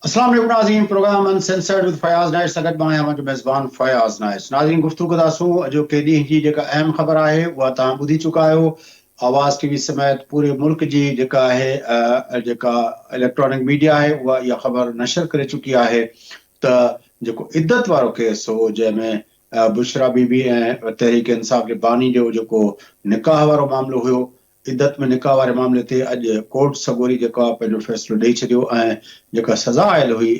अस्सलाम वालेकुम नाज़रीन, program uncensored with Fayaz Naich सां गॾु मां आहियां मुंहिंजो मेज़बान फयाज़ नाइट। नाज़रीन, गुफ़्तगू कंदासूं अॼोके ॾींहं जी जेका अहम ख़बर आहे उहा तव्हां ॿुधी चुका आहियो। आवाज़ टीवी समेत पूरे मुल्क जी जेका आहे जेका इलेक्ट्रॉनिक मीडिया आहे उहा इहा ख़बर नशर करे चुकी आहे त जेको इद्दत वारो केस हो जंहिंमें बुशरा बीबी ऐं तहरीक इंसाफ़ जे बानी जो जेको निकाह वारो मामिलो हुयो, इद्दत में निकाह वारे मामले ते अॼु कोर्ट सगोरी जेको आहे पंहिंजो फ़ैसिलो ॾेई छॾियो ऐं जेका सज़ा आयल हुई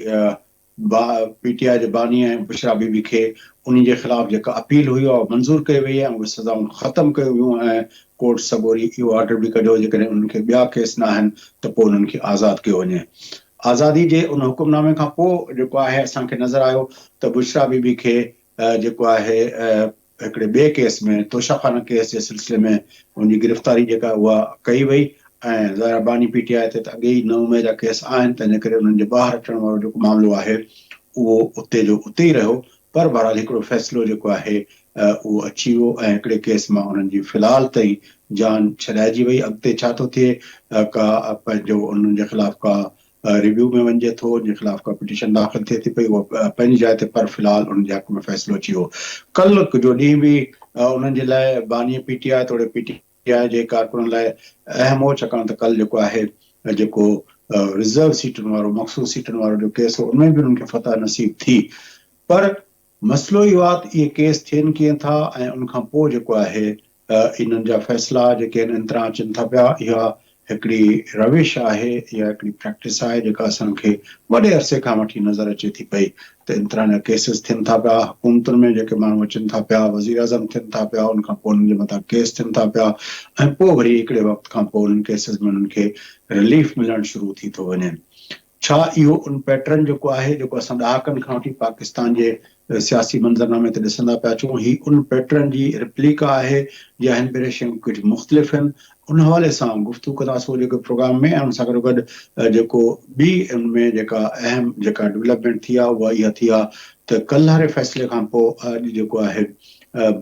पीटीआई जे बानी ऐं बुशरा बीबी खे उन जे ख़िलाफ़ जेका अपील हुई उहा मंज़ूर कई वई ऐं उहे सज़ाऊं ख़तमु कयूं वियूं ऐं कोर्ट सगोरी इहो ऑर्डर बि कढियो जेकॾहिं उन्हनि खे ॿिया केस न आहिनि त पोइ उन्हनि खे आज़ादु कयो वञे। आज़ादी जे उन हुकुमनामे खां पोइ जेको आहे असांखे नज़र आयो त बुशरा बीबी खे जेको आहे हिकिड़े ॿिए केस में तोशाखाना केस जे सिलसिले में उनजी गिरफ़्तारी जेका उहा कई वई ऐं ज़ाहिर बानी पीटीआई ते त अॻे ई 9 मई जा केस आहिनि, तंहिंजे करे उन्हनि जे ॿाहिरि अचण वारो जेको मामिलो आहे उहो उते जो उते ई रहियो। पर बहरहाल हिकिड़ो फ़ैसिलो जेको आहे उहो अची वियो ऐं हिकिड़े केस मां उन्हनि जी फ़िलहाल ताईं जान छॾाइजी वई। अॻिते छा थो थिए का पंहिंजो उन्हनि जे ख़िलाफ़ का रिव्यू में वञे थो, उनजे ख़िलाफ़ का पिटीशन दाख़िल थिए थी पई, उहा पंहिंजी जाइ ते, पर फ़िलहाल उन्हनि जे हक़ में फ़ैसिलो अची वियो। कल्ह जो ॾींहुं बि उन्हनि जे लाइ बानी पीटीआई तोड़े पीटीआई जे कारकुननि लाइ अहम हो, छाकाणि त कल्ह जेको आहे जेको रिज़र्व सीटुनि वारो मख़सूस सीटुनि वारो जो केस हो उनमें बि उन्हनि खे फतह नसीब थी। पर मसइलो इहो आहे त इहे केस थियनि कीअं था ऐं उनखां पोइ जेको आहे इन्हनि जा फ़ैसिला जेके आहिनि इंतरा अचनि था पिया। इहा हिकिड़ी रविश आहे, इहा हिकिड़ी प्रैक्टिस आहे जेका असांखे वॾे अरसे खां वठी नज़र अचे थी पई त इंतरा जा केसिस थियनि था पिया, हुकूमतुनि में जेके माण्हू अचनि था पिया, वज़ीर आज़म थियनि था पिया, उनखां पोइ उन्हनि जे मथां केस थियनि था पिया ऐं पोइ वरी हिकिड़े वक़्त खां पोइ उन्हनि केसिस में उन्हनि खे रिलीफ मिलणु शुरू थी थो वञे। छा इहो उन पैटर्न जेको आहे जेको असां ॾहाकनि खां वठी पाकिस्तान जे सियासी मंज़रनामे ते ॾिसंदा पिया अचूं, ही उन पैटर्न जी रिप्लिका आहे या हिन भेरे शयूं कुझु मुख़्तलिफ़ आहिनि? उन हवाले सां गुफ़्तगू कंदासीं जेको प्रोग्राम में। ऐं उन सां गॾु जेको ॿी उनमें जेका अहम जेका डेवलपमेंट थी आहे उहा इहा थी आहे त कल्ह वारे फ़ैसिले खां पोइ अॼु जेको आहे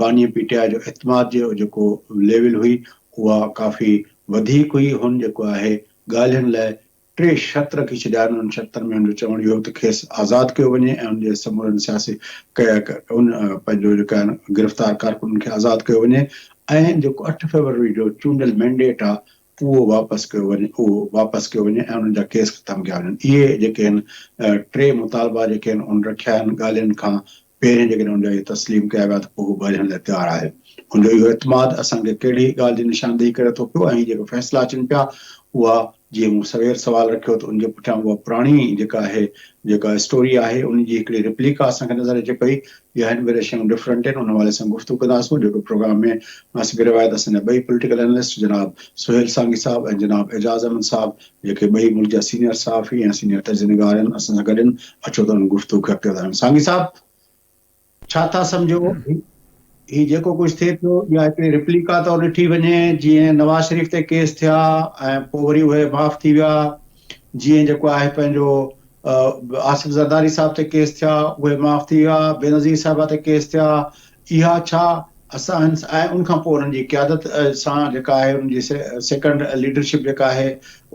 बानी पीटीआई जो एतमाद जो जेको लेवल हुई उहा काफ़ी वधीक हुई। हुन जेको आहे ॻाल्हियुनि लाइ 3 शर्त रखी छॾिया आहिनि। उन शर्तनि में हुनजो चवणु इहो त खेसि आज़ादु कयो वञे ऐं उनजे समूरनि सियासी उन पंहिंजो जेका गिरफ़्तार कारकुननि खे आज़ादु कयो वञे ऐं जेको 8 फरवरी जो चूंडियल मैंडेट आहे उहो वापसि कयो वञे ऐं उन्हनि जा केस ख़तमु कया वञनि। इहे जेके आहिनि 3 मुतालबा जेके आहिनि उन रखिया आहिनि ॻाल्हियुनि खां पहिरें। जेकॾहिं उनजा इहे तस्लीम कया विया त पोइ उहो ॻाल्हाइण लाइ तयारु आहे। हुनजो इहो एतमाद असांखे कहिड़ी ॻाल्हि जी निशानदेही करे थो पियो ऐं जेको फ़ैसिला अचनि पिया उहा जीअं मूं सवेर सुवाल रखियो त उनजे पुठियां उहा पुराणी जेका आहे जेका स्टोरी आहे उनजी हिकिड़ी रिप्लिका असांखे नज़र अचे पई या हिन भेरे शयूं डिफरेंट आहिनि। उन हवाले सां गुफ़्तगू कंदासीं। जेको प्रोग्राम में नासिब रिवायत असांजा ॿई पॉलिटिकल एनालिस्ट जनाब सुहेल सांगी साहब ऐं जनाब एजाज़ अहमद साहब जेके ॿई मुल्क जा सीनियर सहाफ़ी ऐं सीनियर तर्जुमेगार आहिनि असां सां गॾु आहिनि। अचो त हुन गुफ़्तगू खे अॻिते वधायूं। सांगी साहब, छा था सम्झो ही जेको कुझु थिए पियो या हिकिड़ी रिप्लिका तौरु ॾिठी वञे जीअं नवाज़ शरीफ़ ते केस थिया ऐं पोइ वरी उहे माफ़ थी विया, जीअं जेको आहे पंहिंजो आसिफ ज़रदारी साहब ते केस थिया उहे माफ़ थी विया, बेनज़ीर साहिबा ते केस थिया, इहा छा असां ऐं उनखां पोइ उन्हनि जी क़यादत सां जेका आहे उनजी सेकेंड लीडरशिप जेका आहे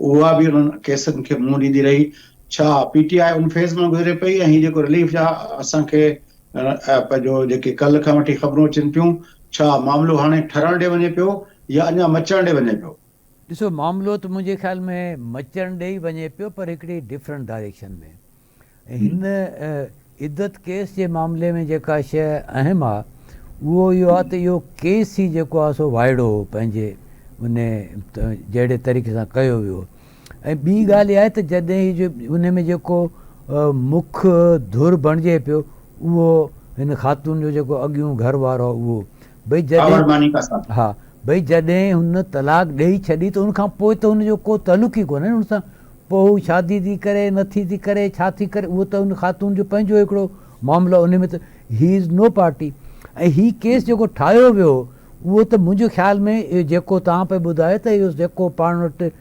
उहा बि उन्हनि केसनि खे मुंहुं ॾींदी रही। छा पीटीआई उन फेज़ मां गुज़रे पई ऐं हीउ जेको रिलीफ जा असांखे पंहिंजो जेके कल्ह खां वठी ख़बरूं अचनि पियूं, छा मामिलो हाणे ठहण ॾे वञे पियो या अञा मचण ॾे वञे पियो? ॾिसो, मामिलो त मुंहिंजे ख़्याल में मचण ॾे ई वञे पियो, पर हिकिड़ी डिफरेंट डायरेक्शन में। हिन इद्दत केस जे मामले में जेका शइ अहम आहे उहो इहो आहे त इहो केस ई जेको आहे सो वाइड़ो हो पंहिंजे उन जहिड़े तरीक़े सां कयो वियो। ऐं ॿी ॻाल्हि इहा आहे त जॾहिं उन में जेको मुख्य धुर बणिजे पियो उहो हिन ख़ातून जो जेको अॻियूं घर वारो उहो भई जॾहिं हा भई जॾहिं हुन तलाक ॾेई छॾी त उनखां पोइ त हुनजो को तालुक ई कोन्हे हुन सां। पोइ शादी थी करे नथी थी करे छा थी करे उहो त हुन ख़ातून जो पंहिंजो हिकिड़ो मामिलो, उन में त ही इज़ नो पार्टी। ऐं हीउ केस जेको ठाहियो वियो उहो त मुंहिंजे ख़्याल में जेको तव्हां पिया ॿुधायो त इहो जेको पाण वटि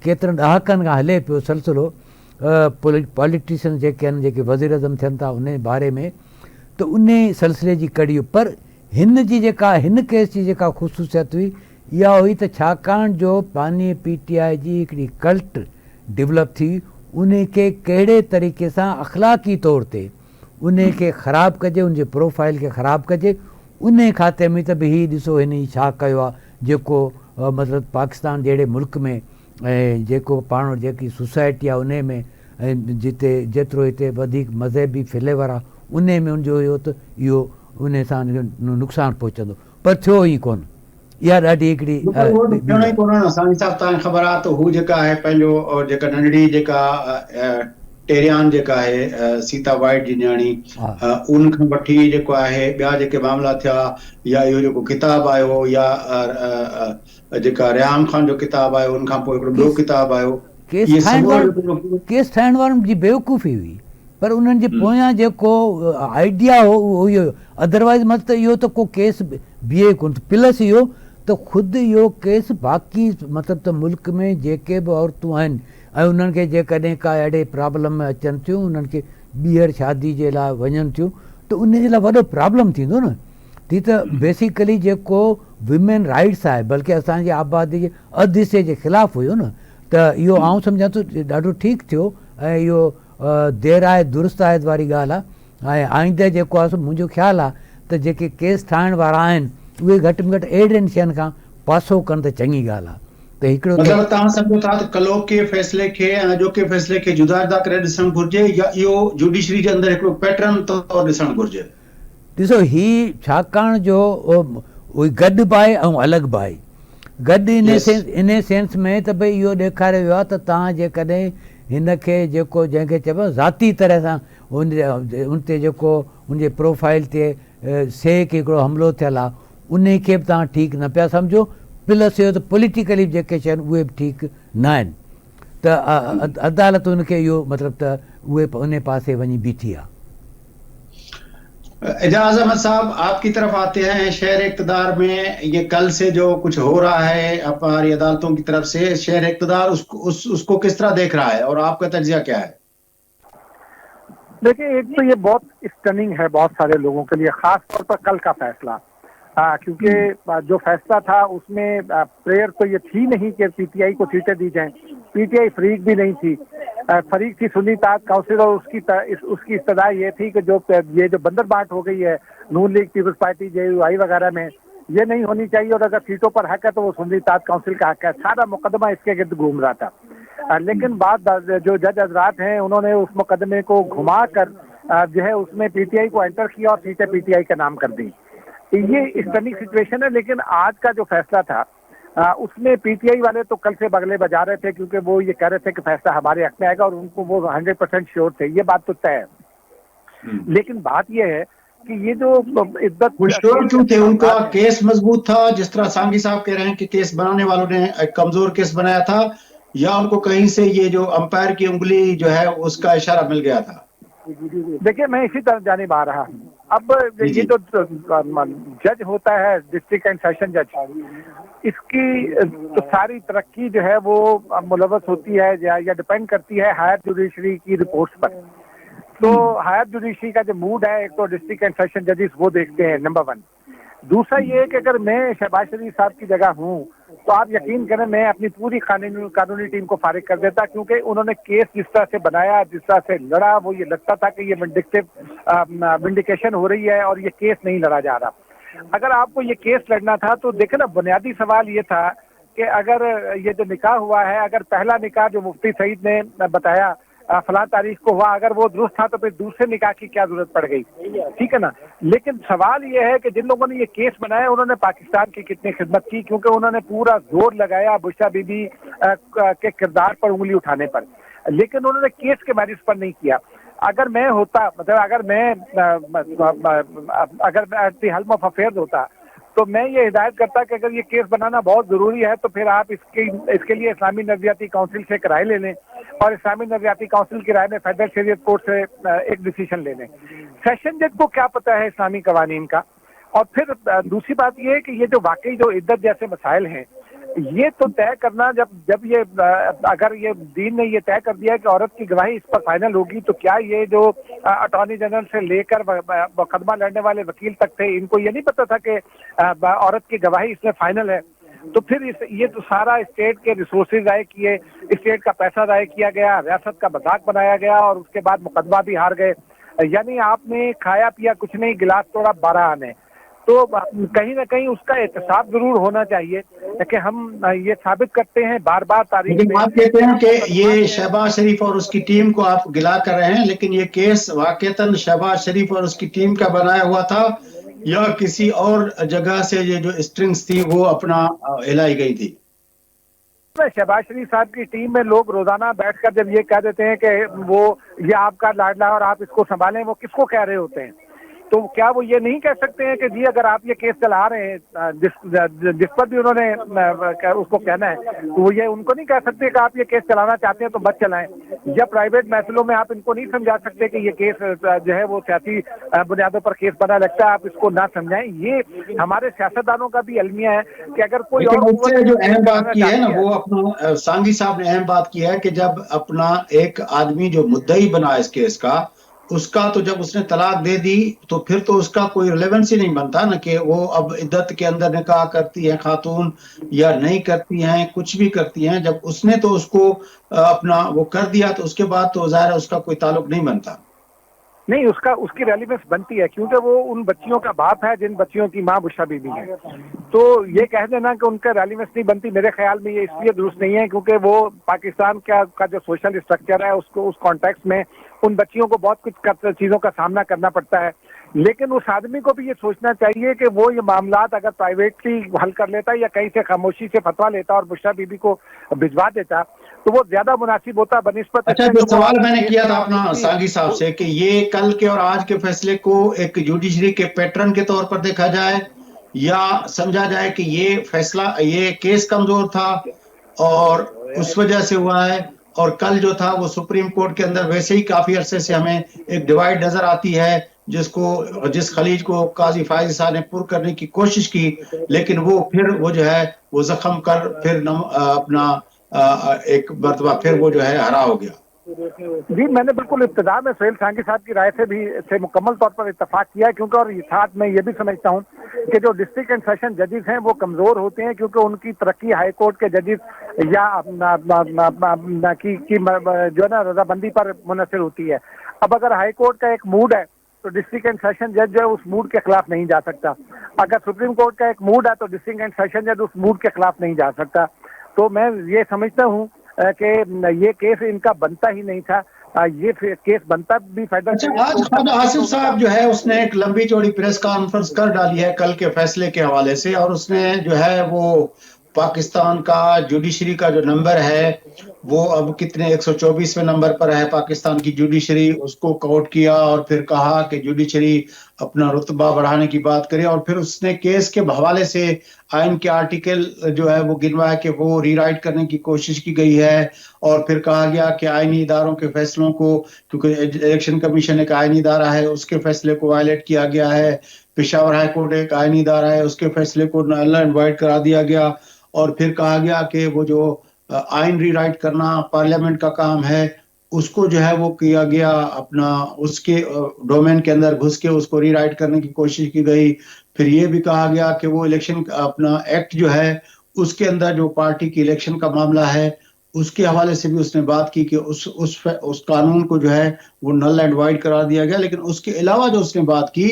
केतिरनि ॾहाकनि खां हले पियो सिलसिलो पॉलिटिशियन जेके आहिनि जेके वज़ीर अज़म थियनि था उन बारे में, त उन सिलसिले जी कड़ी। पर हिन जी जेका हिन केस जी जेका ख़ुसूसियत हुई इहा हुई त छाकाणि जो बानी पीटीआई जी हिकिड़ी कल्ट डेवलप थी उन खे कहिड़े तरीक़े सां अख़लाक़ी तौर ते उन खे ख़राबु कजे, उनजे प्रोफाइल खे ख़राबु कजे। उन खाते में त भई हीउ ॾिसो हिन छा कयो आहे, जेको मतिलबु पाकिस्तान जहिड़े मुल्क में ऐं जेको पाण जेकी सोसाइटी आहे उन में ऐं जिते जेतिरो हिते वधीक मज़हबी फ्लेवर आहे उन में उनजो इहो त इहो उन सां नुक़सानु पहुचंदो, पर थियो ई कोन। इहा ॾाढी हिकिड़ी थियणो ई कोन। साईं साहब तव्हांखे ख़बर आहे त हू जेका आहे पंहिंजो जेका नंढड़ी जेका टेरियान जेका आहे सीता वाइट जी न्याणी, उन खां वठी जेको आहे ॿिया जेके मामला थिया, या इहो जेको किताबु आयो, या जेका रियाम ख़ान जो किताबु आयो, उन खां पोइ हिकिड़ो ॿियो किताबु आयो, केस ठाहिण वारनि जी बेवकूफ़ी हुई, पर उन्हनि जे पोयां जेको आइडिया हो उहो इहो। अदरवाइज़ मत त इहो त को केस बीहे कोन। प्लस इहो त ख़ुदि इहो केस बाक़ी मतिलबु त मुल्क में जेके बि औरतूं आहिनि ऐं उन्हनि खे जेकॾहिं का अहिड़े प्रॉब्लम में अचनि थियूं, उन्हनि खे ॿीहर शादी जे लाइ वञनि थियूं, त उन जे लाइ वॾो प्रॉब्लम थींदो न। थी त बेसिकली जेको विमेन राइट्स आहे, बल्कि असांजी आबादी जे अधु हिसे जे ख़िलाफ़ु हुयो न। त इहो आउं सम्झां थो ॾाढो ठीकु थियो, ऐं इहो देर आहे दुरुस्त आहे वारी ॻाल्हि आहे। ऐं आईंदह जेको आहे मुंहिंजो ख़्यालु आहे त जेके केस ठाहिण वारा आहिनि उहे घटि में घटि अहिड़ियुनि शयुनि खां पासो कनि त चङी ॻाल्हि आहे। त हिकिड़ो मतिलबु तव्हां सम्झो था त कलोके फ़ैसिले खे ऐं अॼोके फ़ैसिले खे जुदा जुदा करे ॾिसणु घुरिजे, या इहो जुडिशरी जे अंदरि हिकिड़ो पैटर्न तौरु ॾिसणु घुरिजे? ॾिसो, ही छाकाणि जो गॾु बि आहे ऐं अलॻि बि आहे। गॾु इन सेंस में त भई इहो ॾेखारियो वियो आहे त तव्हां जेकॾहिं हिन खे जेको जंहिंखे चइबो ज़ाती तरह सां उन ते जेको उनजे प्रोफाइल ते सेक हिकिड़ो हमिलो थियल आहे, उन खे बि तव्हां ठीकु न पिया सम्झो। प्लस इहो त पॉलिटिकली जेके शइ आहिनि उहे बि ठीकु न आहिनि। त अदालत उनखे इहो मतिलबु त उहे उन पासे वञी बीठी आहे। एजाज अहमद साहब, आपकी तरफ आते हैं। शहर इक़्तिदार में ये कल से जो कुछ हो रहा है हमारी अदालतों की तरफ से, शहर इक़्तिदार उसको किस तरह देख रहा है और आपका तज्जिया क्या है? देखिए, एक तो ये बहुत स्टनिंग है बहुत सारे लोगों के लिए, खास तौर पर कल का फैसला, क्योंकि जो फैसला था उसमें प्रेयर तो ये थी नहीं कि पीटीआई को सीटें दी जाएं। पीटीआई फरीक भी नहीं थी, फरीक थी सुन्नी ताज काउंसिल, और उसकी इस्तदा ये थी कि ये जो बंदरबाट हो गई है नून लीग, पीपल्स पार्टी, जेयूआई वगैरह में, ये नहीं होनी चाहिए, और अगर सीटों पर हक है तो वो सुन्नी ताज काउंसिल का हक है। सारा मुकदमा इसके गिर्द घूम रहा था। लेकिन बाद जो जज हजरात हैं उन्होंने उस मुकदमे को घुमा कर जो है उसमें पीटीआई को एंटर किया और सीटें पीटीआई का नाम कर दी। ये स्टनिंग सिचुएशन है। लेकिन आज का जो फैसला था उसमें पीटीआई वाले तो कल से बगले बजा रहे थे, क्योंकि वो ये कह रहे थे कि फैसला हमारे हक में आएगा, और उनको वो 100% श्योर थे, ये बात तो तय है। लेकिन बात ये है कि ये जो इद्दत क्यों थे, उनका केस मजबूत था, जिस तरह सांगी साहब कह रहे हैं कि केस बनाने वालों ने एक कमजोर केस बनाया था, या उनको कहीं से ये जो अंपायर की उंगली जो है उसका इशारा मिल गया था? देखिए, मैं इसी तरह जानिब आ रहा हूँ। अब ये जो जज होता है डिस्ट्रिक्ट एंड सेशन जज, इसकी तो सारी तरक्की जो है वो मुलवस होती है या डिपेंड करती है हायर जुडिशरी की रिपोर्ट्स पर। तो हायर जुडिशरी का जो मूड है, एक तो डिस्ट्रिक्ट एंड सेशन जजेस वो देखते हैं, नंबर 1। दूसरा ये है कि अगर मैं शहबाज शरीफ साहब की जगह हूँ तो आप यकीन करें मैं अपनी पूरी कानूनी टीम को फारिग कर देता, क्योंकि उन्होंने केस जिस तरह से बनाया, जिस तरह से लड़ा, वो ये लगता था कि ये विंडिकेशन हो रही है और ये केस नहीं लड़ा जा रहा। अगर आपको ये केस लड़ना था तो देखे ना, बुनियादी सवाल ये था कि अगर ये जो निकाह हुआ है, अगर पहला निकाह जो मुफ्ती सईद ने बताया फलां तारीख को हुआ, अगर वो दुरुस्त था तो फिर दूसरे निकाह की क्या जरूरत पड़ गई, ठीक है ना। लेकिन सवाल ये है कि जिन लोगों ने ये केस बनाया उन्होंने पाकिस्तान की कितनी खिदमत की, क्योंकि उन्होंने पूरा जोर लगाया बुशरा बीबी के किरदार पर उंगली उठाने पर, लेकिन उन्होंने केस के मैरिज पर नहीं किया। अगर मैं होता, मतलब अगर मैं at the helm of affairs होता, तो मैं ये हिदायत करता कि अगर ये केस बनाना बहुत ज़रूरी है तो फिर आप इसके लिए इस्लामी नज़रियाती काउंसिल से राय ले लें, और इस्लामी नज़रियाती काउंसिल की राय में फेडरल शरीयत कोर्ट से एक डिसीजन ले लें। सेशन जज को क्या पता है इस्लामी कवानीन का। और फिर दूसरी बात ये है कि ये जो वाकई जो इद्दत जैसे मसाइल हैं, ये तो तय करना, जब ये अगर ये दीन ने ये तय कर दिया है कि औरत की गवाही इस पर फाइनल होगी, तो क्या ये जो अटॉर्नी जनरल से लेकर मुकदमा लड़ने वाले वकील तक थे, इनको ये नहीं पता था कि औरत की गवाही इसमें फाइनल है? तो फिर ये तो सारा स्टेट के रिसोर्सेज ज़ाय किए, स्टेट का पैसा ज़ाय किया गया, रियासत का मजाक बनाया गया और उसके बाद मुकदमा भी हार गए। यानी आपने खाया पिया कुछ नहीं, गिलास तोड़ा 12 आने। तो कहीं ना कहीं उसका एहतसाब जरूर होना चाहिए कि हम ये साबित करते हैं बार बार तारीख लेकिन में। आप कहते हैं कि ये शहबाज शरीफ और उसकी टीम को आप गिला कर रहे हैं, लेकिन ये केस वाकईतन शहबाज शरीफ और उसकी टीम का बनाया हुआ था या किसी और जगह से ये जो स्ट्रिंग्स थी वो अपना हिलाई गई थी? शहबाज शरीफ साहब की टीम में लोग रोजाना बैठकर जब ये कह देते हैं कि वो ये आपका लाडला और आप इसको संभालें, वो किसको कह रहे होते हैं? तो क्या वो ये नहीं कह सकते हैं कि जी अगर आप ये केस चला रहे हैं जिस पर भी उन्होंने उसको कहना है, तो वो ये उनको नहीं कह सकते कि आप ये केस चलाना चाहते हैं तो मत चलाएं, या प्राइवेट महफिलों में आप इनको नहीं समझा सकते कि ये केस जो है वो सियासी बुनियादों पर केस बना लगता है, आप इसको ना समझाएं। ये हमारे सियासतदानों का भी अलमिया है कि अगर कोई और उससे जो अहम बात की है ना, वो अपना सांघी साहब ने अहम बात की है कि जब अपना एक आदमी जो मुद्दई बना इस केस का, उसका तो जब उसने तलाक दे दी तो फिर तो उसका कोई रिलेवेंस ही नहीं बनता ना कि वो अब इद्दत के अंदर निकाह करती है खातून या नहीं करती हैं, कुछ भी करती हैं। जब उसने तो उसको अपना वो कर दिया तो उसके बाद तो ज़ाहिर है उसका कोई ताल्लुक नहीं बनता। नहीं, उसकी रेलिवेंस बनती है क्योंकि वो उन बच्चियों का बाप है जिन बच्चियों की माँ बुशरा बीबी है। तो ये कह देना कि उनका रेलिवेंस नहीं बनती, मेरे ख्याल में ये इसलिए दुरुस्त नहीं है क्योंकि वो पाकिस्तान का जो सोशल स्ट्रक्चर है उसको उस कॉन्टेक्स्ट में उन बच्चियों को बहुत कुछ चीज़ों का सामना करना पड़ता है। लेकिन उस आदमी को भी ये सोचना चाहिए कि वो ये मामलात अगर प्राइवेटली हल कर लेता या कहीं से खामोशी से फतवा लेता और बुशरा बीबी को भिजवा देता तो वो ज्यादा मुनासिब होता बनिस्बत। अच्छा, जो सवाल मैंने किया था अपना सांघी साहब से कि ये कल के और आज के फैसले को एक जुडिशरी के पैटर्न के तौर पर देखा जाए या समझा जाए कि ये फैसला, ये केस कमजोर था और उस वजह से हुआ है, और कल जो था वो सुप्रीम कोर्ट के अंदर वैसे ही काफी अरसे से हमें एक डिवाइड नजर आती है जिस खलीज को काजी फायज साहब ने पुर करने की कोशिश की, लेकिन वो फिर वो जो है वो जख्म कर फिर अपना एक मरतबा फिर वो जो है हरा हो गया। जी, मैंने बिल्कुल इब्तिदा में सोहेल सांघी साहब की राय से मुकम्मल तौर पर इत्तफाक किया है क्योंकि और साथ में ये भी समझता हूँ कि जो डिस्ट्रिक्ट एंड सेशन जजेस हैं वो कमज़ोर होते हैं क्योंकि उनकी तरक्की हाई कोर्ट के जजेस या की जो है ना रजाबंदी पर मुनहसर होती है। अब अगर हाई कोर्ट का एक मूड है तो डिस्ट्रिक्ट एंड सेशन जज जो है उस मूड के खिलाफ नहीं जा सकता, अगर सुप्रीम कोर्ट का एक मूड है तो डिस्ट्रिक्ट एंड सेशन जज उस मूड के खिलाफ नहीं जा सकता। तो मैं ये समझता हूँ कि ये केस इनका बनता ही नहीं था, ये केस बनता भी फायदा। अच्छा, आज ख्वाजा आसिफ साहब जो है उसने एक लंबी चौड़ी प्रेस कॉन्फ्रेंस कर डाली है कल के फैसले के हवाले से, और उसने जो है वो पाकिस्तान का जुडिशरी का जो नंबर है वो अब कितने 124वें नंबर पर है पाकिस्तान की जुडिशरी, उसको कोट किया और फिर कहा कि जुडिशरी अपना रुतबा बढ़ाने की बात करे, और फिर उसने केस के हवाले से आइन के आर्टिकल जो है वो गिनवाया कि वो रीराइट करने की कोशिश की गई है, और फिर कहा गया कि आइनी इदारों के फैसलों को, क्योंकि इलेक्शन कमीशन एक आइनी इदारा है, उसके फैसले को वायलेट किया गया है, पेशावर हाई कोर्ट एक आइनी इदारा है, उसके फैसले को नल एंड वाइड करा दिया गया, और फिर कहा गया कि वो जो आइन रीराइट करना पार्लियामेंट का काम है उसको जो है वो किया गया, अपना उसके डोमेन के अंदर घुस के उसको रीराइट करने की कोशिश की गई। फिर ये भी कहा गया कि वो इलेक्शन अपना एक्ट जो है उसके अंदर जो पार्टी की इलेक्शन का मामला है उसके हवाले से भी उसने बात की कि उस कानून को जो है वो नल एंड वाइड करा दिया गया। लेकिन उसके अलावा जो उसने बात की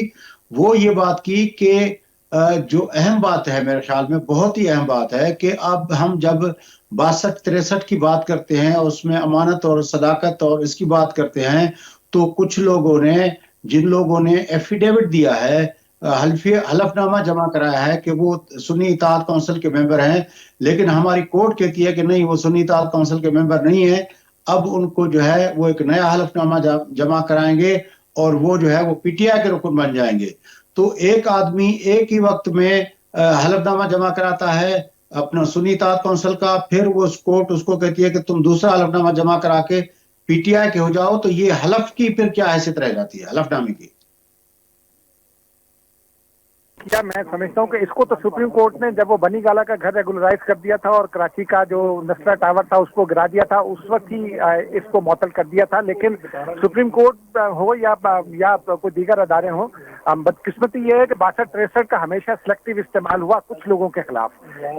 वो ये बात की कि जो अहम बात है मेरे ख्याल में बहुत ही अहम बात है कि अब हम जब 62-63 की बात करते हैं उसमें अमानत और सदाकत और इसकी बात करते हैं तो कुछ लोगों ने, जिन लोगों ने एफिडेविट दिया है, हलफनामा जमा कराया है कि वो सुन्नी इताअत काउंसिल के मेंबर हैं, लेकिन हमारी कोर्ट कहती है कि नहीं वो सुन्नी इताअत काउंसिल के मेंबर नहीं है, अब उनको जो है वो एक नया हलफनामा जमा कराएंगे और वो जो है वो पीटीआई के रुकन बन जाएंगे। तो एक आदमी एक ही वक्त में हलफनामा जमा कराता है अपना सुन्नी इताअत काउंसिल का, फिर वो कोर्ट उसको कहती है कि तुम दूसरा हलफनामा जमा करा के पीटीआई के हो जाओ, तो ये हलफ की फिर क्या हैसियत रह जाती है हलफनामे की? क्या मैं समझता हूँ कि इसको तो सुप्रीम कोर्ट ने जब वो बनी गाला का घर रेगुलराइज कर दिया था और कराची का जो नस्रा टावर था उसको गिरा दिया था उस वक्त ही इसको मुअत्तल कर दिया था। लेकिन सुप्रीम कोर्ट हो या कोई दीगर अदारे हों, बदकिस्मती ये है कि 62-63 का हमेशा सिलेक्टिव इस्तेमाल हुआ कुछ लोगों के खिलाफ,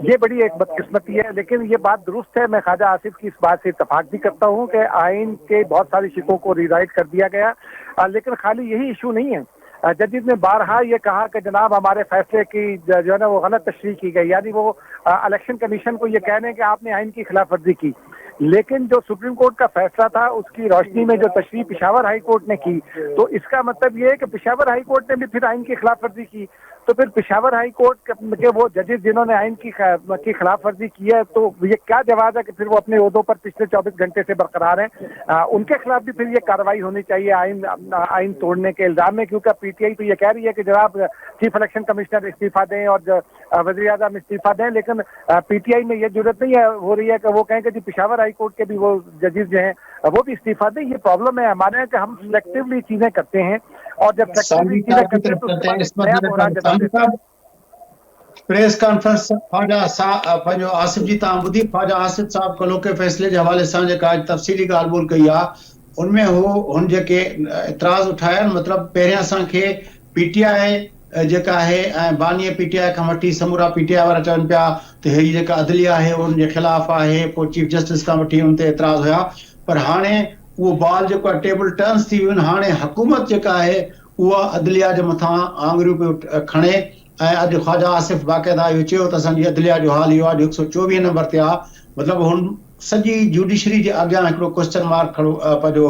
ये बड़ी एक बदकिस्मती है। लेकिन ये बात दुरुस्त है, मैं ख्वाजा आसिफ की इस बात से इत्तेफाक भी करता हूँ कि आइन के बहुत सारी शिकों को रीराइट कर दिया गया, लेकिन खाली यही इशू नहीं है। जजीद ने बारहा ये कहा कि जनाब हमारे फैसले की जो है ना वो गलत तशरीह की गई, यानी वो इलेक्शन कमीशन को ये कह रहे हैं कि आपने आइन की खिलाफ वर्जी की। लेकिन जो सुप्रीम कोर्ट का फैसला था उसकी रोशनी में जो तशरीह पिशावर हाई कोर्ट ने की, तो इसका मतलब ये है कि पिशावर हाई कोर्ट ने भी फिर आइन की खिलाफ वर्जी की। तो फिर पिशावर हाई कोर्ट के वो जजेस जिन्होंने आइन की खिलाफ वर्जी की है, तो ये क्या जवाब है कि फिर वो अपने ओहदों पर पिछले 24 घंटे से बरकरार हैं? उनके खिलाफ भी फिर ये कार्रवाई होनी चाहिए आइन तोड़ने के इल्जाम में, क्योंकि पीटीआई तो ये कह रही है कि जनाब चीफ इलेक्शन कमिश्नर इस्तीफा दें और वज़ीर आज़म इस्तीफा दें, लेकिन पीटीआई में ये जरूरत नहीं है हो रही है कि वो कहें कि जी पिशावर हाई कोर्ट के भी वो जजेस जो हैं वो भी इस्तीफा दें। ये प्रॉब्लम है हमारे यहाँ कि हम सिलेक्टिवली चीजें करते हैं, और जब सिलेक्टिवली चीजें करते हैं तो नया बोरान जता देते हैं। प्रेस कॉन्फ्रेंस पंहिंजो आसिफ जी तव्हां ॿुधी, ख्वाजा आसिफ साहब कलो के फैसले जे हवाले सां जेका तफ़सीली ॻाल्हि ॿोल कई आहे उनमें हुन जेके इतराज़ उठाया आहिनि, मतिलबु पहिरियां असांखे पीटीआई जेका आहे ऐं बानी पीटीआई खां वठी समूरा पीटीआई वारा चवनि पिया त हीअ जेका अदलिया आहे उनजे ख़िलाफ़ आहे, पोइ चीफ जस्टिस खां वठी उन ते एतिराज़ हुया, पर हाणे उहो बॉल जेको आहे टेबल टर्न्स थी वियूं आहिनि। हाणे हुकूमत जेका आहे उहा अदलिया जे मथां आङुरियूं पियो खणे, ऐं अॼु ख्वाजा आसिफ बाक़ाइदा इहो चयो त असांजी अदलिया जो हाल इहो आहे, 124 नंबर ते आहे। मतिलबु हुन सॼी जुडिशरी जे अॻियां हिकिड़ो क्वेश्चन मार्क खड़ो पंहिंजो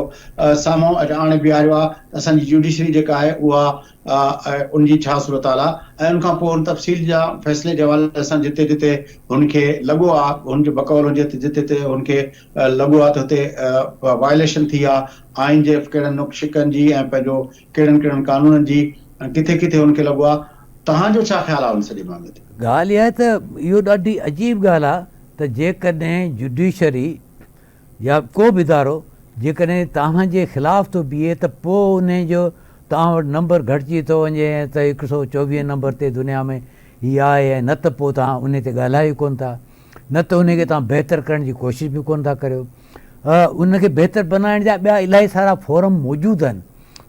साम्हूं आणे बीहारियो आहे त असांजी जुडिशरी जेका आहे उहा उनजी छा सूरत हाल आहे। ऐं उनखां पोइ हुन तफ़सील जा फ़ैसिले जे हवाले सां जिते जिते हुनखे लॻो आहे, हुनजो बकौल हुजे जिते जिते हुनखे लॻो आहे त हुते वायलेशन थी आहे आइन जे कहिड़नि नुक़शिकनि जी ऐं पंहिंजो कहिड़नि कहिड़नि कानूननि जी, किथे किथे हुनखे लॻो आहे। तव्हांजो छा ख़्यालु आहे हुन सॼे मामले ते? ॻाल्हि इहा आहे त इहो ॾाढी अजीब ॻाल्हि आहे त जेकॾहिं जुडिशरी या को बि इदारो जेकॾहिं तव्हांजे ख़िलाफ़ थो बीहे त पोइ उन जो तव्हां वटि नंबर घटिजी थो वञे त 124 नंबर ते दुनिया में हीअ आहे, ऐं न त पोइ तव्हां उन ते ॻाल्हायो कोन्ह था, न त उनखे तव्हां बहितर करण जी कोशिशि बि कोन्ह था करियो। उनखे बहितर बनाइण जा ॿिया इलाही सारा फोरम मौजूदु आहिनि,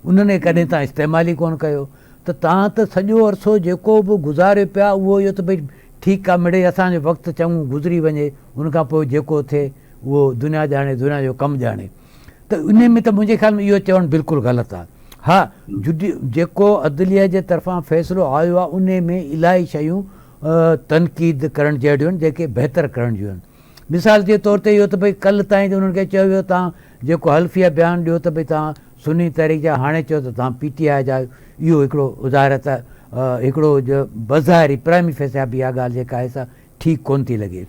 उन्हनि कॾहिं तव्हां इस्तेमालु ई कोन्ह कयो। त तव्हां त सॼो अरसो जेको बि गुज़ारियो पिया उहो इहो त भई ठीकु आहे, मिड़े असांजो वक़्तु चङो गुज़री वञे, उनखां पोइ जेको थिए उहो दुनिया ॼाणे, दुनिया जो कमु ॼाणे। त उन में त मुंहिंजे ख़्याल में इहो चवणु बिल्कुलु ग़लति आहे। हा, जेको अदलिया जे तरफ़ां फ़ैसिलो आयो आहे उन में इलाही शयूं तनक़ीद करण जहिड़ियूं आहिनि जेके बहितर करण जूं आहिनि। मिसाल जे तौर ते इहो त भई कल्ह ताईं त उन्हनि खे चयो वियो तव्हां जेको हल्फिया बयानु ॾियो त भई तव्हां सुन्नी तहरीक जा, हाणे चयो त तव्हां पीटीआई जा, इहो हिकिड़ो ॿुधाए त हिकिड़ो बज़ाहिरी प्राइमी फैसला बि इहा ॻाल्हि जेका आहे सा ठीकु कोन्ह थी लॻे।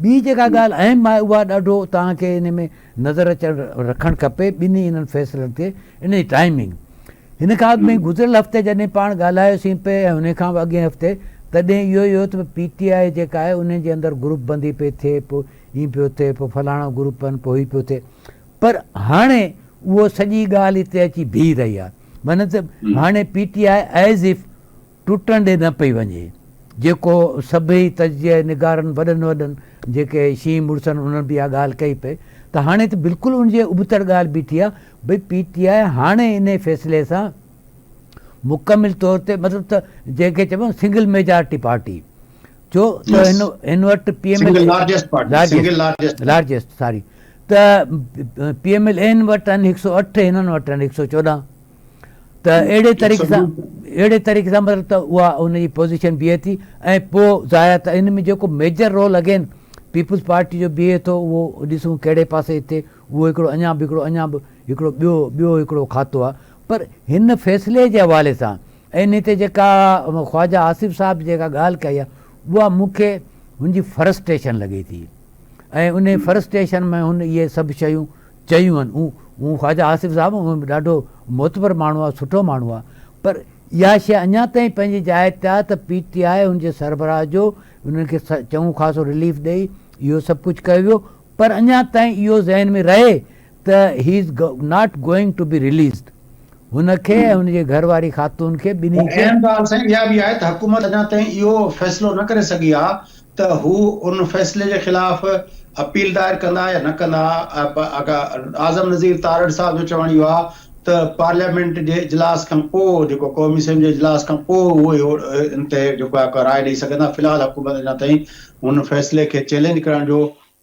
ॿी जेका ॻाल्हि अहम आहे उहा ॾाढो तव्हांखे इन में नज़र रखणु खपे ॿिन्ही इन्हनि फ़ैसिलनि ते, इन जी टाइमिंग। हिन खां अॻु में गुज़िरियल हफ़्ते जॾहिं पाण ॻाल्हायोसीं पिए ऐं हुन खां अॻे हफ़्ते, तॾहिं इहो त पीटीआई जेका आहे उन जे अंदरि ग्रुप बंदी पई थिए, पोइ हीअं पियो थिए, पोइ फलाणो ग्रुप आहिनि, पोइ हीअ पियो थिए, पर हाणे उहो सॼी ॻाल्हि हिते अची बीह रही आहे। माना त हाणे पीटीआई एज़ इफ टुटण ॾे न पई वञे, जेको सभई तजिया निगारनि वॾनि वॾनि जेके शींहं मुड़ुसनि उन्हनि बि इहा ॻाल्हि कई पई, त हाणे त बिल्कुलु उनजे उबतड़ ॻाल्हि बीठी आहे भई पीटीआई हाणे इन फ़ैसिले सां मुकमिल तौर ते मतिलबु त जेके चइबो सिंगल मेजॉरिटी पार्टी, छो त हिन वटि पीएमएल लार्जेस्ट सॉरी त पीएमएल वटि आहिनि 108, हिननि वटि आहिनि 114, त अहिड़े तरीक़े सां मतिलबु त उहा उनजी पोज़ीशन बीहे थी। ऐं पोइ ज़ाहिर त इन में जेको major role again Peoples Party जो बीहे थो उहो ॾिसूं कहिड़े पासे हिते, उहो हिकिड़ो अञा बि हिकिड़ो ॿियो हिकिड़ो खातो आहे। पर हिन फ़ैसिले जे हवाले सां ऐं इन ते जेका ख्वाजा आसिफ साहब जेका ॻाल्हि कई आहे उहा मूंखे हुनजी फ्रस्ट्रेशन लॻे थी, ऐं उन फ्रस्ट्रेशन में हुन इहे सभु शयूं चयूं आहिनि। हू ख्वाजा आसिफ साहब ॾाढो मोतबर माण्हू आहे, सुठो माण्हू आहे, पर इहा शइ अञा ताईं पंहिंजी जाइ ते आहे त पीटीआई हुनजे सरबराह जो उन्हनि खे चङो ख़ासो रिलीफ ॾेई इहो सभु कुझु कयो वियो, पर अञा ताईं इहो ज़हन में रहे त he is not going to be released. हुनखे ऐं हुनजे घरवारी ख़ातून खे ॿिन्ही खे अहम ॻाल्हि साईं इहा बि आहे त हुकूमत अञा ताईं इहो फ़ैसिलो न करे सघी आहे त हू उन फ़ैसिले जे ख़िलाफ़ अपील दायर कंदा या न कंदा। आज़म नज़ीर तारड़ साहब जो चवणु इहो आहे त पार्लियामेंट जे इजलास खां पोइ जेको क़ौमी असेंबली जे इजलास खां पोइ उहे इन ते जेको आहे राय ॾेई सघंदा। फ़िलहाल हुकूमत अञा ताईं हुन फ़ैसिले खे चैलेंज करण जो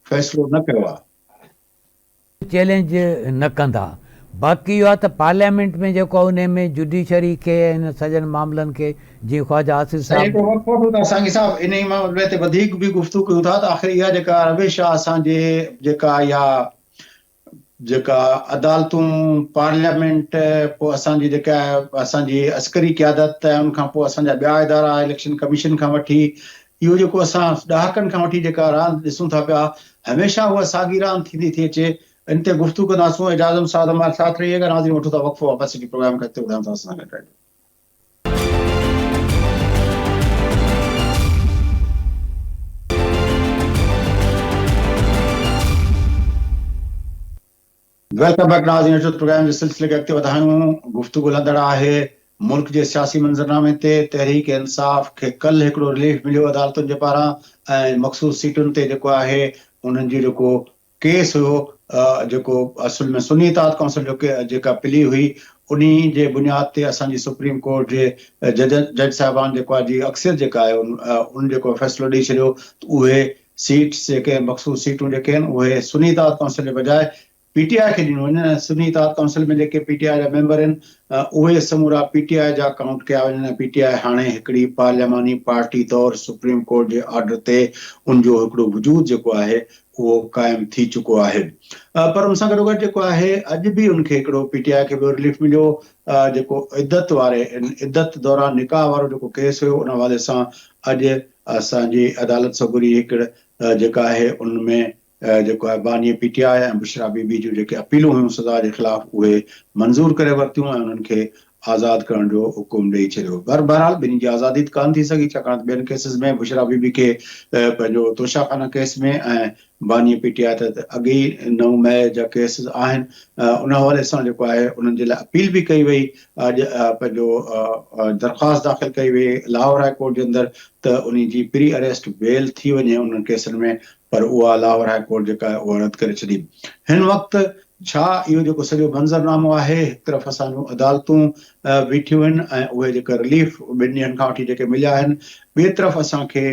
फ़ैसिलो न कयो आहे। चैलेंज न कंदा। बाक़ी इहो आहे त पार्लियामेंट में जेको उन में जुडिशरी खे हिन सॼनि मामलनि खे जीअं ख्वाजा आसिफ साहब असांखे साहब इन ई मामले ते वधीक बि गुफ़्तगू कयूं था त आख़िर इहा जेका रविश आहे असांजे जेका अदालतूं पार्लियामेंट पोइ असांजी जेका असांजी अस्करी क़यादत उन खां पोइ असांजा ॿिया इदारा इलेक्शन कमीशन खां वठी इहो जेको असां ॾहाकनि खां वठी जेका रांदि ॾिसूं था पिया हमेशह उहा साॻी रांदि थींदी थी अचे। इन ते गुफ़्तगू कंदासूं। इजाज़त साहब हमारे साथ रहिएगा। नाज़रीन वठो था वक़्फ़ो, वापस हिकु प्रोग्राम करते ॿुधायूं था असां गॾु। वेलकम बैक नाज़रीन। प्रोग्राम जे सिलसिले खे अॻिते वधायूं। गुफ़्तगू हलंदड़ आहे मुल्क जे सियासी मंज़रनामे ते। तहरीक इंसाफ़ खे कल्ह हिकिड़ो रिलीफ मिलियो अदालतुनि जे पारां ऐं मख़सूस सीटुनि ते जेको आहे उन्हनि जो जेको केस हुयो जेको असुल में सुन्नी इताद काउंसिल जो जेका पिली हुई उन जे बुनियाद ते असांजी सुप्रीम कोर्ट जे जज साहिबान जेको आहे जी अक्सर जेका आहे उन जेको फ़ैसिलो ॾेई छॾियो त उहे सीट्स जेके मख़सूस सीटूं जेके आहिनि उहे सुन्नी इताद काउंसिल जे बजाए पीटीआई खे ॾिनो वञे। सुन्नी इताद काउंसिल में जेके पीटीआई जा मेंबर आहिनि उहे समूरा पीटीआई जा काउंट कया वञनि। पीटीआई हाणे हिकिड़ी पार्लियामानी पार्टी तौरु सुप्रीम कोर्ट जे ऑर्डर ते उनजो हिकिड़ो वजूद जेको आहे उहो क़ाइमु थी चुको आहे। पर उन सां गॾोगॾु जेको आहे अॼु बि उनखे हिकिड़ो पीटीआई खे ॿियो रिलीफ मिलियो जेको इद्दत दौरान निकाह वारो जेको केस हुयो उन हवाले सां अॼु असांजी अदालत सबूरी हिकिड़े जेका आहे उनमें जेको आहे बानी पीटीआई ऐं बुशरा बीबी जूं जेके अपीलूं हुयूं सज़ा जे ख़िलाफ़ उहे मंज़ूर करे वरितियूं ऐं उन्हनि खे आज़ादु करण जो हुकुम ॾेई छॾियो। बहरहाल ॿिन्ही जी आज़ादी कान थी सघी छाकाणि ॿियनि केसिस में बुशरा बीबी खे पंहिंजो तोशाखाना केस में ऐं बानी पीटीआई त अॻे ई 9 मई जा केसिस आहिनि। उन हवाले सां जेको आहे उन्हनि जे लाइ अपील बि कई वई। अॼु पंहिंजो दरख़्वास्त दाख़िल कई वई लाहौर हाई कोर्ट जे अंदरि त उन जी प्री अरेस्ट बेल थी वञे उन्हनि केसनि में, पर उहा लाहौर हाई कोर्ट जेका आहे उहा रद्द करे छॾी। हिन वक़्तु छा इहो जेको सॼो मंज़रनामो आहे हिकु तरफ़ असांजूं अदालतूं बीठियूं आहिनि ऐं उहे जेका रिलीफ 2 ॾींहंनि खां वठी जेके मिलिया आहिनि, ॿिए तरफ़ असांखे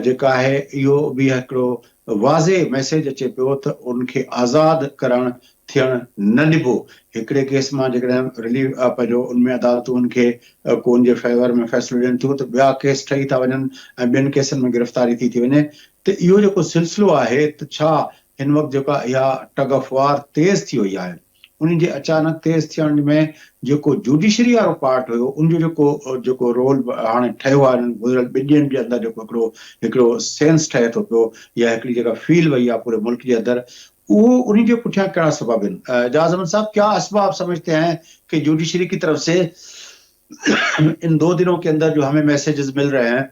जेका आहे इहो बि हिकिड़ो वाज़े मैसेज अचे पियो त उनखे आज़ादु करणु थियणु न ॾिबो। हिकिड़े केस मां जेकॾहिं रिलीफ पंहिंजो उनमें अदालतूं उनखे को उन जे फेवर में फ़ैसिलो ॾियनि थियूं त ॿिया केस ठही था वञनि ऐं ॿियनि केसनि में गिरफ़्तारी थी वञे। त इहो जेको सिलसिलो आहे त छा हिन वक़्तु जेका इहा टग ऑफ वार तेज़ थी वई आहे उन जे अचानक तेज़ थियण में जेको जुडिशरी वारो पार्ट हुयो उनजो जेको रोल हाणे ठहियो आहे गुज़िरियल 2 ॾींहंनि जे अंदरि जेको हिकिड़ो सेंस ठहे थो पियो या हिकिड़ी जेका फील वई आहे पूरे मुल्क जे अंदरि वो उन्हीं के पुठियां क्या सबब है। एजाज अहमद साहब क्या असबाब समझते हैं कि जुडिशरी की तरफ से इन 2 दिनों के अंदर जो हमें मैसेजेस मिल रहे हैं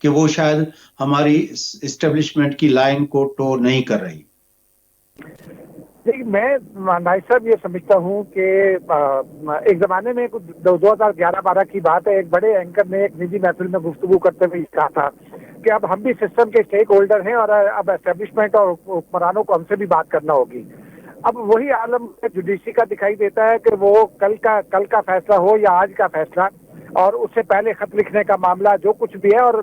कि वो शायद हमारी इस्टेब्लिशमेंट की लाइन को टो नहीं कर रही? देखिए, मैं नाइक साहब ये समझता हूँ कि एक ज़माने में 2011-12 की बात है, एक बड़े एंकर ने एक निजी महफिल में गुफ्तगू करते हुए कहा था कि अब हम भी सिस्टम के स्टेक होल्डर हैं और अब एस्टेब्लिशमेंट और हुक्मरानों को हमसे भी बात करना होगी। अब वही आलम जुडिशरी का दिखाई देता है कि वो कल का फैसला हो या आज का फैसला और उससे पहले खत लिखने का मामला जो कुछ भी है, और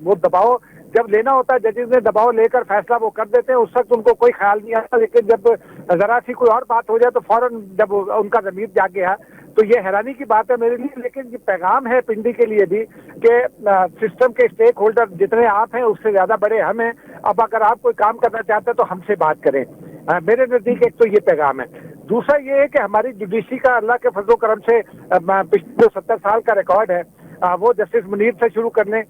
वो दबाव जब लेना होता है जजेस ने दबाव लेकर फैसला वो कर देते हैं, उस वक्त उनको कोई ख्याल नहीं आता, लेकिन जब जरा सी कोई और बात हो जाए तो फौरन जब उनका ज़मीर जाग गया तो ये हैरानी की बात है मेरे लिए। लेकिन ये पैगाम है पिंडी के लिए भी कि सिस्टम के स्टेक होल्डर जितने आप हैं उससे ज़्यादा बड़े हम हैं। अब अगर आप कोई काम करना चाहते हैं तो हमसे बात करें। मेरे नज़दीक एक तो ये पैगाम है। दूसरा ये है कि हमारी जुडिशरी का अल्लाह के फजल करम से पिछले 70 साल का रिकॉर्ड है, वो जस्टिस मुनीर से शुरू करने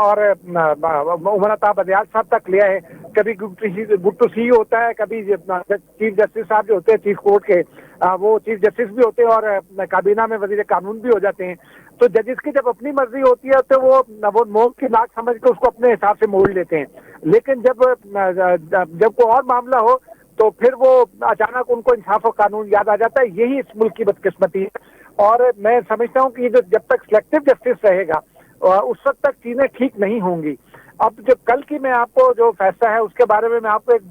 और उमर अता बदियाल साहब तक लिया है। कभी गुट्टू सी होता है, कभी चीफ जस्टिस साहब जो होते हैं चीफ कोर्ट के, वो चीफ जस्टिस भी होते हैं और काबीना में वजीर कानून भी हो जाते हैं। तो जजेस की जब अपनी मर्जी होती है तो वो मोम की नाक समझ के उसको अपने हिसाब से मोड़ लेते हैं, लेकिन जब कोई और मामला हो तो फिर वो अचानक उनको इंसाफ और कानून याद आ जाता है। यही इस मुल्क की बदकिस्मती है और मैं समझता हूँ कि जब तक सिलेक्टिव जस्टिस रहेगा उस वक्त तक चीजें ठीक नहीं होंगी। अब जो कल की मैं आपको जो फैसला है उसके बारे में मैं आपको एक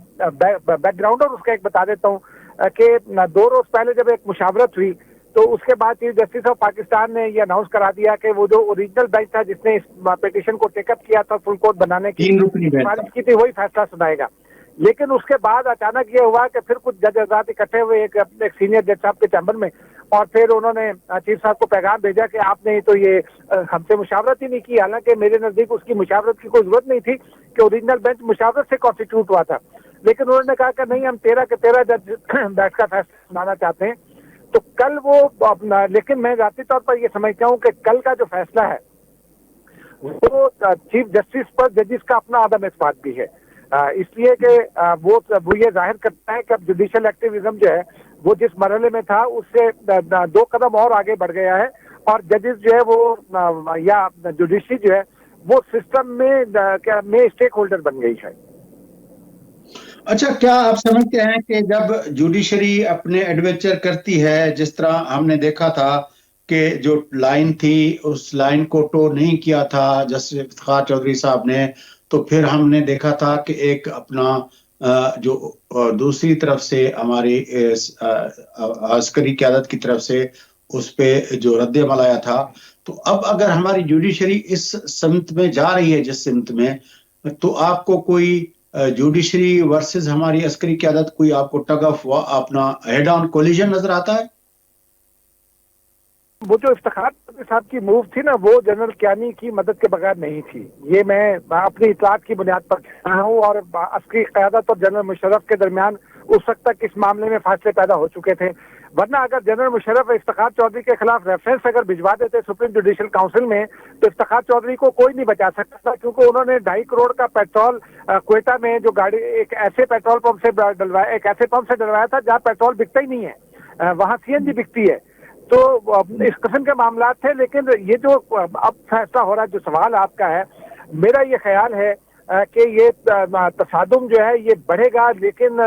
बैकग्राउंड और उसका एक बता देता हूँ कि 2 रोज पहले जब एक मुशावरत हुई तो उसके बाद चीफ जस्टिस ऑफ पाकिस्तान ने ये अनाउंस करा दिया कि वो जो ओरिजिनल बेंच था जिसने इस पिटीशन को टेकअप किया था फुल कोर्ट बनाने की 3 रुकनी बेंच सिफारिश की थी, वही फैसला सुनाएगा। लेकिन उसके बाद अचानक ये हुआ कि फिर कुछ जज हजरात इकट्ठे हुए एक सीनियर जज साहब के चैम्बर में, और फिर उन्होंने चीफ साहब को पैगाम भेजा कि आपने तो ये हमसे मुशावरत ही नहीं की। हालांकि मेरे नजदीक उसकी मुशावरत की कोई जरूरत नहीं थी कि ओरिजिनल बेंच मुशावरत से कॉन्स्टिट्यूट हुआ था, लेकिन उन्होंने कहा कि नहीं, हम 13 के 13 जज बैठ का फैसला सुनाना चाहते हैं। तो कल वो, लेकिन मैं जाती तौर पर ये समझता हूँ कि कल का जो फैसला है वो चीफ जस्टिस पर जजिस का अपना आदम इस्पात भी है, इसलिए कि वो ये जाहिर करता है कि अब जुडिशियल एक्टिविज्म जो है वो जिस मरहले में था उससे 2 कदम और आगे बढ़ गया है, और जजेस जो है वो या जुडिशरी जो है वो सिस्टम में स्टेक होल्डर बन गई है। अच्छा, क्या आप समझते हैं कि जब जुडिशरी अपने एडवेंचर करती है, जिस तरह हमने देखा था कि जो लाइन थी उस लाइन को टो नहीं किया था जस्टिस इफ्तिखार चौधरी साहब ने, तो फिर हमने देखा था कि एक अपना जो दूसरी तरफ से हमारी अस्करी क़यादत की तरफ से उस पे जो रद्द-ए-अमल आया था, तो अब अगर हमारी जुडिशरी इस सिमत में जा रही है जिस सिमत में, तो आपको कोई जुडिशरी वर्सेस हमारी अस्करी क़यादत कोई आपको टग ऑफ अपना हेड ऑन कोलिजन नजर आता है? वो जो इफ्तिखार साहब की मूव थी ना, वो जनरल कियानी की मदद के बगैर नहीं थी। ये मैं अपनी इतलात की बुनियाद पर कह रहा हूँ, और अस्करी क़यादत और जनरल मुशर्रफ के दरमियान उस वक्त तक इस मामले में फासले पैदा हो चुके थे। वरना अगर जनरल मुशर्रफ इफ्तिखार चौधरी के खिलाफ रेफरेंस अगर भिजवा देते सुप्रीम जुडिशियल काउंसिल में, तो इफ्तिखार चौधरी को कोई नहीं बचा सकता था, क्योंकि उन्होंने 2.5 करोड़ का पेट्रोल क्वेटा में जो गाड़ी एक ऐसे पेट्रोल पंप से डलवाया, एक ऐसे पंप से डलवाया था जहाँ पेट्रोल बिकता ही नहीं है, वहाँ सीएनजी बिकती है। तो इस किस्म के मामला थे। लेकिन ये जो अब फैसला हो रहा है, जो सवाल आपका है, मेरा ये ख्याल है कि ये तसादुम जो है ये बढ़ेगा, लेकिन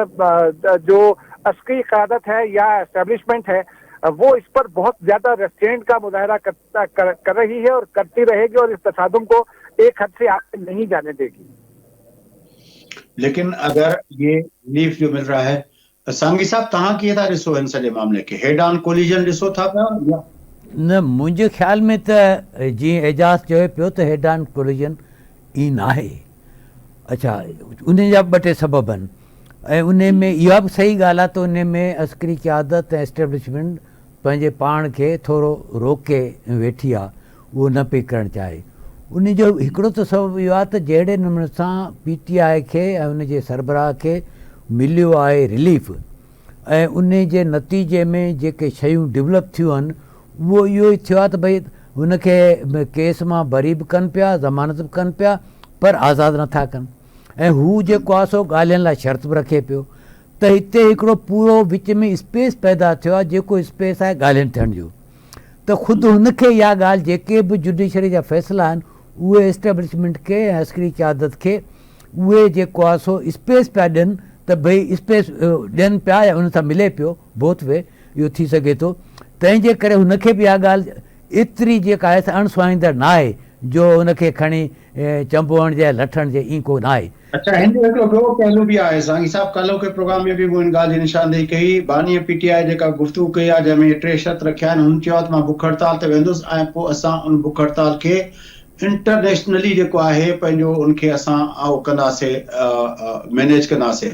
जो अस्करी क़यादत है या एस्टेब्लिशमेंट है वो इस पर बहुत ज्यादा रेस्ट्रेंट का मुजाहरा कर रही है और करती रहेगी, और इस तसादुम को एक हद से आगे नहीं जाने देगी। लेकिन अगर ये रिलीफ जो मिल रहा है, सांगी साहब तव्हां कीअं था ॾिसो हिन सॼे मामले खे? हेड ऑन कोलिजन ॾिसो था पिया? न, मुंहिंजे ख़्याल में त जीअं एजाज़ चयो पियो त हेड ऑन कोलिजन ई न आहे। अच्छा, उन जा 2 सबब आहिनि, ऐं उन में इहा बि सही ॻाल्हि आहे त उन में अस्करी क़यादत ऐं एस्टेब्लिशमेंट पंहिंजे पाण खे थोरो रोके वेठी आहे, उहो न पई करणु चाहे। उन जो हिकिड़ो त सबबु इहो आहे त जहिड़े नमूने सां PTI खे ऐं उन जे सरबराह खे मिलियो आहे रिलीफ, ऐं उन जे नतीजे में जेके शयूं डेवलप थियूं आहिनि उहो इहो ई थियो आहे त भई हुनखे केस मां बरी बि कनि पिया, ज़मानत बि कनि पिया, पर आज़ादु नथा कनि, ऐं हू जेको आहे सो ॻाल्हियुनि लाइ शर्त बि रखे पियो। त हिते हिकिड़ो पूरो विच में स्पेस पैदा थियो आहे, जेको स्पेस आहे ॻाल्हियुनि थियण जो। त ख़ुदि हुनखे इहा ॻाल्हि, जेके बि जुडिशरी जा फ़ैसिला आहिनि उहे एस्टेब्लिशमेंट खे ऐं अस्करी क़यादत खे उहे जेको आहे सो स्पेस पिया ॾियनि, त भई स्पेस ॾियनि पिया या उन सां मिले पियो, बोथ वे इहो थी सघे थो। तंहिंजे करे हुनखे बि इहा ॻाल्हि एतिरी जेका आहे अणसुहाईंदड़ न आहे जो हुनखे खणी चंबोअण जे लठण जे ई को न आहे। अच्छा, हिन जो हिकिड़ो ॿियो पहलू बि आहे सांगी साहब, कल्ह के प्रोग्राम में बि मूं हिन ॻाल्हि जी निशानदेही कई। बानी PTI जेका गुफ़्तगू कई आहे, जंहिंमें 3 शर्त रखिया आहिनि, हुन चयो त मां बुख हड़ताल ते वेंदुसि ऐं पोइ असां उन बुख हड़ताल खे इंटरनेशनली जेको आहे पंहिंजो उनखे असां कंदासीं, मैनेज कंदासीं।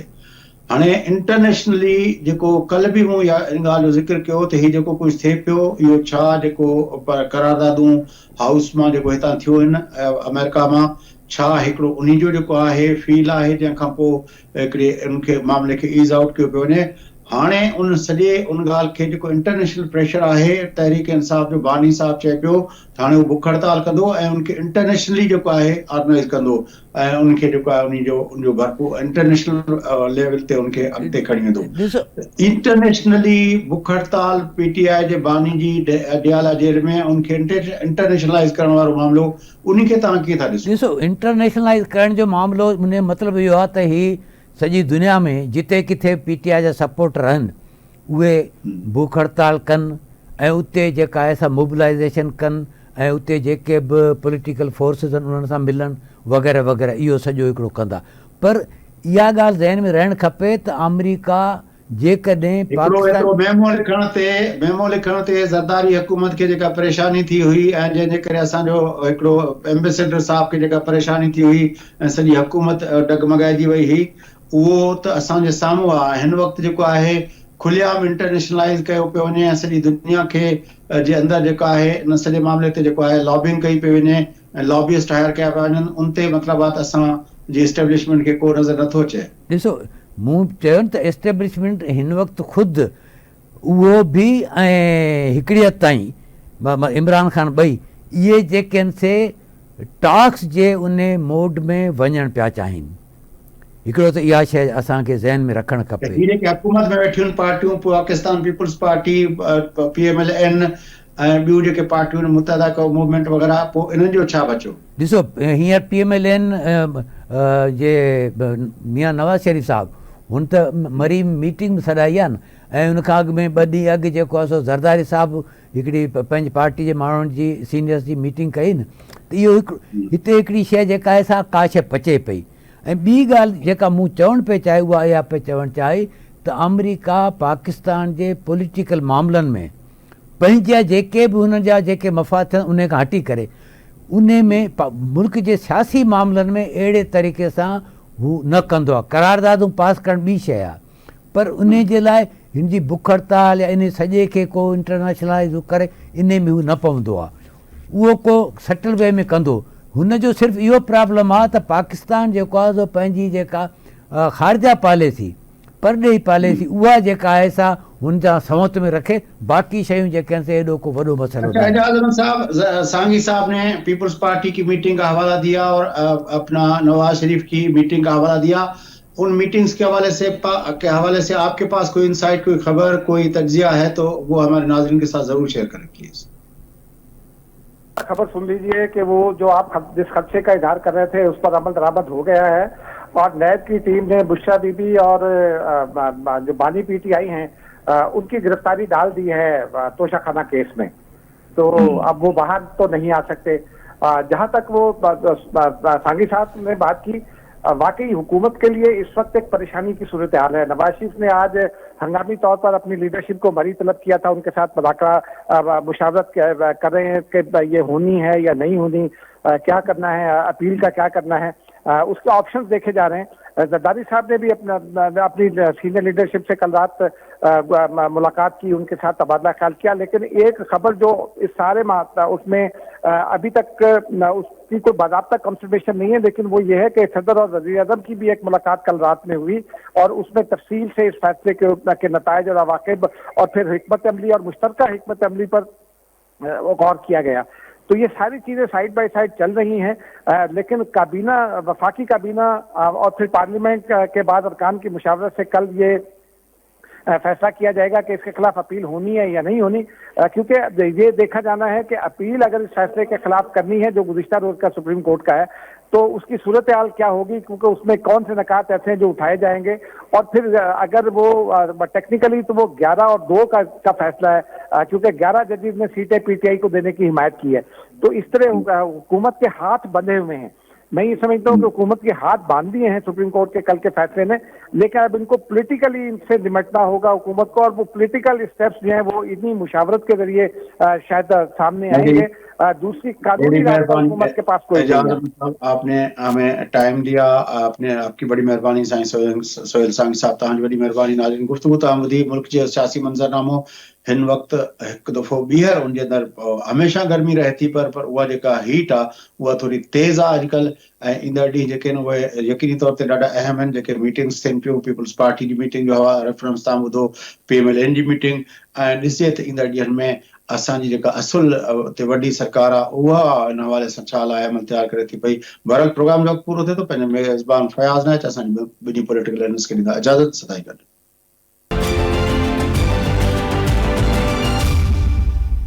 हाणे इंटरनेशनली जेको कल्ह बि मूं इन ॻाल्हि जो ज़िक्र कयो त हीउ जेको कुझु थिए पियो, इहो छा जेको करारदादूं हाउस मां जेको हितां थियो आहिनि अमेरिका मां, छा हिकिड़ो उन जो जेको आहे फील आहे, जंहिंखां पोइ हिकिड़े उनखे मामले खे ईज़ आउट कयो पियो वञे। हाणे उन सॼे उन ॻाल्हि खे जेको इंटरनेशनल प्रेशर आहे, तहरीक इंसाफ़ जो बानी साहब चए पियो त हाणे उहो बुख हड़ताल कंदो ऐं उनखे इंटरनेशनली जेको आहे ऑर्गेनाइज़ कंदो, ऐं उनखे जेको आहे उनजो भरपूर इंटरनेशनल लेवल ते उनखे अॻिते खणी वेंदो। इंटरनेशनली बुख हड़ताल PTI जे बानी जी डियाला जेल में उनखे इंटरनेशनलाइज़ करण वारो मामिलो, उनखे तव्हां कीअं था ॾिसो? ॾिसो, इंटरनेशनलाइज़ करण जो मामिलो, उन मतिलबु इहो आहे त ही सॼी दुनिया में जिते किथे PTI जा सपोर्टर आहिनि उहे बुख हड़ताल कनि, ऐं उते जेका आहे सा मोबिलाइज़ेशन कनि, ऐं उते जेके बि पॉलिटिकल फोर्सिस आहिनि उन्हनि सां मिलनि वग़ैरह वग़ैरह, इहो सॼो हिकिड़ो कंदा। पर इहा ॻाल्हि ज़हन में रहणु खपे त अमेरिका जेकॾहिं हिकिड़ो एतिरो मेमो लिखण ते ज़रदारी हुकूमत खे जेका परेशानी थी हुई ऐं जंहिंजे करे असांजो हिकिड़ो एम्बेसडर साहब खे जेका परेशानी थी हुई ऐं सॼी हुकूमत डगमगाइजी वई हुई, उहो त असांजे साम्हूं आहे। हिन वक़्तु जेको आहे खुलियाम इंटरनेशनलाइज़ कयो पियो वञे ऐं सॼी दुनिया खे जे अंदरि जेको आहे इन सॼे मामले ते जेको आहे लॉबिंग कई पई वञे ऐं लॉबिस्ट हायर कया पिया वञनि। उन ते मतिलबु आहे त असांजी एस्टेब्लिशमेंट खे को नज़र नथो अचे। ॾिसो, मूं चयो त एस्टेब्लिशमेंट हिन वक़्तु ख़ुदि उहो बि ऐं हिकिड़ी हद ताईं इमरान ख़ान ॿई इहे जेके आहिनि से टॉक्स जे उन मोड में वञणु पिया चाहिनि। हिकिड़ो त इहा शइ असांखे ज़हन में रखणु खपे। हीअ जेके हुकूमत में वेठियूं पार्टियूं, पाकिस्तान पीपल्स पार्टी, PMLN ऐं ॿियूं जेके पार्टियूं आहिनि, मुतहदा कौम मूवमेंट वग़ैरह, पोइ इन्हनि जो छा बचियो? ॾिसो, हींअर PMLN जे मियां नवाज़ शरीफ़ साहब हुन त मरी मीटिंग सॾाई आहे न, ऐं उनखां अॻु में 2 ॾींहं अॻु जेको आहे सो ज़रदारी साहब हिकिड़ी पंहिंजी पार्टी जे माण्हुनि जी सीनियर्स जी मीटिंग कई न, त इहो हिते हिकिड़ी शइ जेका आहे सा का शइ पचे पई। ऐं ॿी ॻाल्हि जेका मूं चवणु पिए चाहे उहा इहा पिए चवणु चाहे त अमरीका पाकिस्तान जे पॉलिटिकल मामलनि में पंहिंजा जेके बि हुननि जा जेके मफ़ाद थियनि उन खां हटी करे उन में मुल्क जे सियासी मामलनि में अहिड़े तरीक़े सां हू न कंदो आहे। करारदादूं पास करणु ॿी शइ आहे, पर उन जे लाइ हिन जी बुख हड़ताल या इन सॼे खे को इंटरनेशनलाइज़ करे इन में हू न पवंदो आहे, उहो को सटल वे में कंदो। हुन जो सिर्फ़ु इहो प्रॉब्लम आहे त पाकिस्तान जेको आहे सो पंहिंजी जेका ख़ारजा पॉलिसी, परॾेही पॉलिसी, उहा जेका आहे सा हुन जा सवत में रखे, बाक़ी शयूं जेके आहिनि से एॾो को वॾो मसइलो अच्छा, एजाज अहमद साहब, सांगी साहब ने पीपल्स पार्टी की मीटिंग का हवाला दिया और अपना नवाज शरीफ की मीटिंग का हवाला दिया। उन मीटिंग्स के हवाले से आपके पास कोई इंसाइट, कोई खबर, कोई तज्जिया है तो वो हमारे नाज़रीन के साथ जरूर शेयर करें प्लीज। खबर सुन लीजिए कि वो जो आप जिस खदशे का इजहार कर रहे थे उस पर अमल दरामद हो गया है, और नैब की टीम ने बुशरा बीबी और जो बानी PTI हैं उनकी गिरफ्तारी डाल दी है तोशाखाना केस में। तो अब वो बाहर तो नहीं आ सकते। जहां तक वो सांगी साहब ने बात की, वाकई हुकूमत के लिए इस वक्त एक परेशानी की सूरत हाल है। नवाज शरीफ ने आज हंगामी तौर पर अपनी लीडरशिप को मरी तलब किया था, उनके साथ मुशावरत कर रहे हैं कि ये होनी है या नहीं होनी, क्या करना है, अपील का क्या करना है, उसके ऑप्शंस देखे जा रहे हैं। जरदारी साहब ने भी अपनी सीनियर लीडरशिप से कल रात मुलाकात की, उनके साथ तबादला ख्याल किया, लेकिन एक खबर जो इस सारे उसमें अभी तक उसकी कोई बाज़ाब्ता कंफर्मेशन नहीं है, लेकिन वो ये है कि सदर और वज़ीर आज़म की भी एक मुलाकात कल रात में हुई और उसमें तफसील से इस फैसले के नताइज और अवाक़िब और फिर हिकमत अमली और मुश्तरका हिकमत अमली पर गौर किया गया। तो ये सारी चीज़ें साइड बाय साइड चल रही हैं, लेकिन काबीना, वफाकी काबीना और फिर पार्लियामेंट के बाद अरकान की मुशावरत से कल ये फैसला किया जाएगा कि इसके खिलाफ अपील होनी है या नहीं होनी, क्योंकि ये देखा जाना है कि अपील अगर इस फैसले के खिलाफ करनी है जो गुज़िश्ता रोज का सुप्रीम कोर्ट का है, तो उसकी सूरत हाल क्या होगी, क्योंकि उसमें कौन से नकात ऐसे हैं जो उठाए जाएंगे, और फिर अगर वो टेक्निकली तो वो 11 और 2 का फैसला है, क्योंकि 11 जजेस ने सीटें PTI को देने की हिमायत की है। तो इस तरह हुकूमत के हाथ बंधे हुए हैं। मैं ये समझता हूँ कि हुकूमत के हाथ बांध दिए हैं सुप्रीम कोर्ट के कल के फैसले ने, लेकिन अब इनको पॉलिटिकली इनसे निपटना होगा हुकूमत को, और वो पॉलिटिकल स्टेप्स जो हैं वो इतनी मुशावरत के जरिए शायद सामने आएंगे। दूसरी कानूनी राय हुकूमत के पास कोई नहीं है। आपने हमें टाइम दिया, आपकी बड़ी मेहरबानी साईं सोहेल सांगी साहब, तव्हांजी वॾी मेहरबानी। नाज़रीन, गुफ़्तगू तव्हां ॿुधी मुल्क जो सियासी मंज़रनामो हिन वक़्तु हिकु दफ़ो ॿीहर उनजे अंदरि हमेशह गर्मी रहे थी, पर उहा जेका हीट आहे उहा थोरी तेज़ आहे अॼुकल्ह, ऐं ईंदड़ ॾींहं जेके आहिनि उहे यकीनी तौर ते ॾाढा अहम आहिनि। जेके मीटिंग्स थियनि पियूं, पीपल्स पार्टी जी मीटिंग जो रेफरेंस तव्हां ॿुधो, PMLN जी मीटिंग, ऐं ॾिसे त ईंदड़ ॾींहंनि में असांजी जेका असुल ते वॾी सरकार आहे उहा इन हवाले सां छा लाइ अमल तयारु करे थी पई। बहरहाल प्रोग्राम जो पूरो थिए थो, पंहिंजे मेज़बान फयाज़ नाइच असांजी ॿिन्ही पॉलिटिकल एनालिस्ट खे ॾींदा इजाज़त। सदाई गॾु।